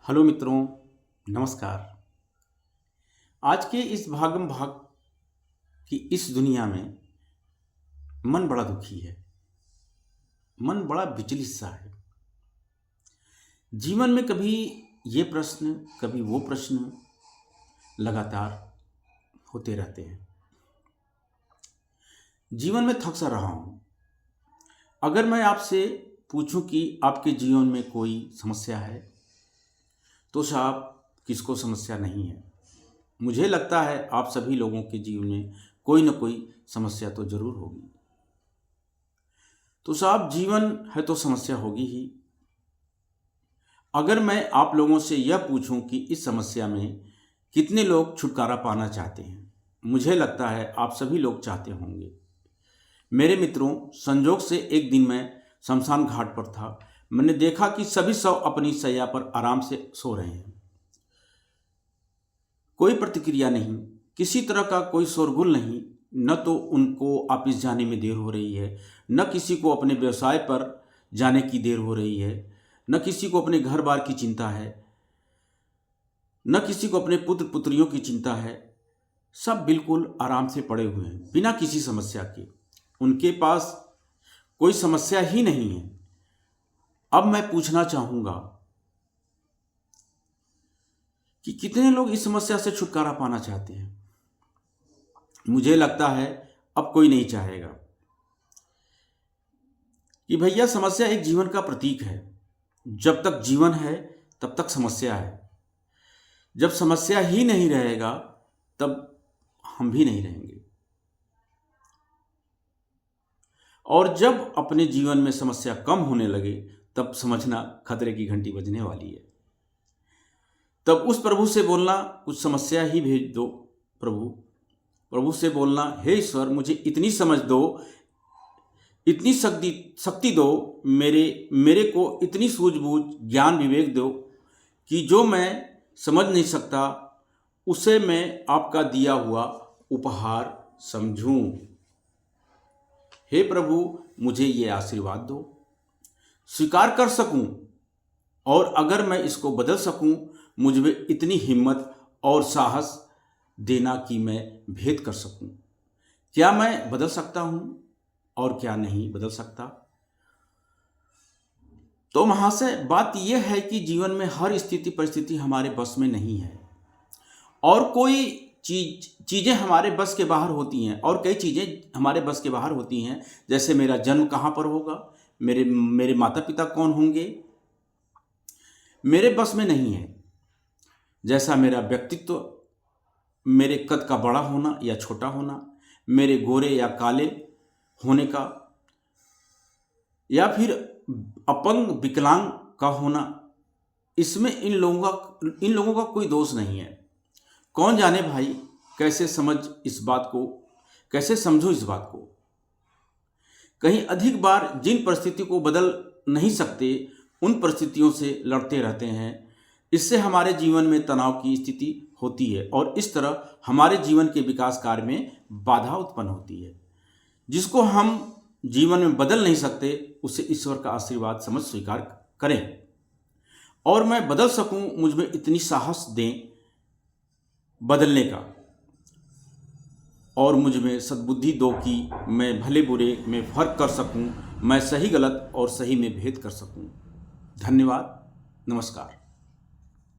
Hello मित्रों, नमस्कार। आज के इस भागम भाग की इस दुनिया में मन बड़ा दुखी है। मन बड़ा विचलित सा है। जीवन में कभी ये प्रश्न कभी वो प्रश्न लगातार होते रहते हैं। जीवन में थक सा रहा हूँ। अगर मैं आपसे पूछूं कि आपके जीवन में कोई समस्या है तो साहब किसको समस्या नहीं है। मुझे लगता है आप सभी लोगों के जीवन में कोई ना कोई समस्या तो जरूर होगी। तो साहब जीवन है तो समस्या होगी ही। अगर मैं आप लोगों से यह पूछूं कि इस समस्या में कितने लोग छुटकारा पाना चाहते हैं, मुझे लगता है आप सभी लोग चाहते होंगे। मेरे मित्रों, संजोग से एक दिन मैं शमशान घाट पर था। मैंने देखा कि सभी शव अपनी शैया पर आराम से सो रहे हैं। कोई प्रतिक्रिया नहीं, किसी तरह का कोई शोरगुल नहीं। न तो उनको ऑफिस जाने में देर हो रही है, न किसी को अपने व्यवसाय पर जाने की देर हो रही है, न किसी को अपने घर बार की चिंता है, न किसी को अपने पुत्र पुत्रियों की चिंता है। सब बिल्कुल आराम से पड़े हुए हैं, बिना किसी समस्या के। उनके पास कोई समस्या ही नहीं है। अब मैं पूछना चाहूंगा कि कितने लोग इस समस्या से छुटकारा पाना चाहते हैं। मुझे लगता है अब कोई नहीं चाहेगा कि भैया समस्या एक जीवन का प्रतीक है। जब तक जीवन है तब तक समस्या है। जब समस्या ही नहीं रहेगा तब हम भी नहीं रहेंगे। और जब अपने जीवन में समस्या कम होने लगे तब समझना खतरे की घंटी बजने वाली है। तब उस प्रभु से बोलना, कुछ समस्या ही भेज दो प्रभु से बोलना, हे ईश्वर मुझे इतनी समझ दो, इतनी शक्ति दो, मेरे को इतनी सूझबूझ ज्ञान विवेक दो कि जो मैं समझ नहीं सकता उसे मैं आपका दिया हुआ उपहार समझूं। हे प्रभु मुझे ये आशीर्वाद दो, स्वीकार कर सकूं, और अगर मैं इसको बदल सकूं, मुझ में इतनी हिम्मत और साहस देना कि मैं भेद कर सकूं। क्या मैं बदल सकता हूं और क्या नहीं बदल सकता? तो महाशय, बात यह है कि जीवन में हर स्थिति परिस्थिति हमारे बस में नहीं है, और कोई चीज़ें हमारे बस के बाहर होती हैं, और कई चीज़ें हमारे बस के बाहर होती हैं। जैसे मेरा जन्म कहाँ पर होगा, मेरे माता पिता कौन होंगे, मेरे बस में नहीं है। जैसा मेरा व्यक्तित्व, मेरे कद का बड़ा होना या छोटा होना, मेरे गोरे या काले होने का, या फिर अपंग विकलांग का होना, इसमें इन लोगों का कोई दोष नहीं है। कौन जाने भाई, कैसे समझूं इस बात को। कहीं अधिक बार जिन परिस्थितियों को बदल नहीं सकते उन परिस्थितियों से लड़ते रहते हैं। इससे हमारे जीवन में तनाव की स्थिति होती है, और इस तरह हमारे जीवन के विकास कार्य में बाधा उत्पन्न होती है। जिसको हम जीवन में बदल नहीं सकते उसे ईश्वर का आशीर्वाद समझ स्वीकार करें, और मैं बदल सकूं, मुझ में इतनी साहस दें बदलने का, और मुझ में सद्बुद्धि दो कि मैं भले बुरे में फर्क कर सकूं, मैं सही गलत और सही में भेद कर सकूं। धन्यवाद, नमस्कार।